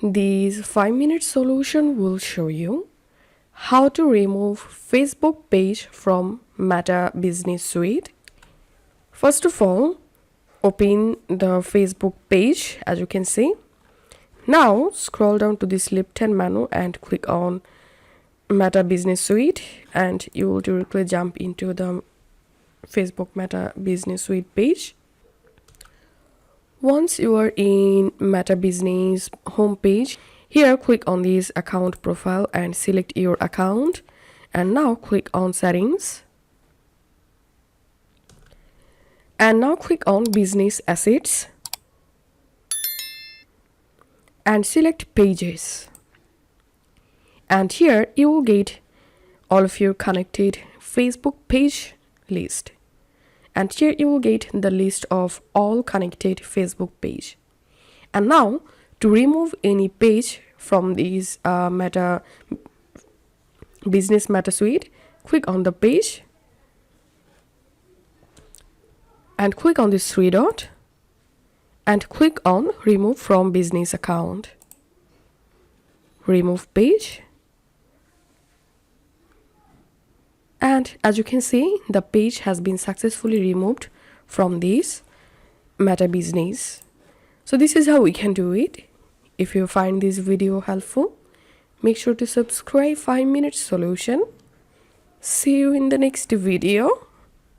This 5-minute solution will show you how to remove Facebook page from Meta Business Suite. First of all, open the Facebook page as you can see. Now scroll down to this left-hand menu and click on Meta Business Suite, and you will directly jump into the Facebook Meta Business Suite page. Once you are in Meta Business homepage, here click on this account profile and select your account, and now click on settings, and now click on business assets and select pages, and here you will get all of your connected Facebook page list, and here you will get the list of all connected Facebook page. And now to remove any page from this Meta Business Meta Suite, click on the page and click on this three dot and click on remove from business account. Remove page, and as you can see, the page has been successfully removed from this Meta Business. So this is how we can do it. If you find this video helpful, make sure to subscribe 5-minute solution. See you in the next video.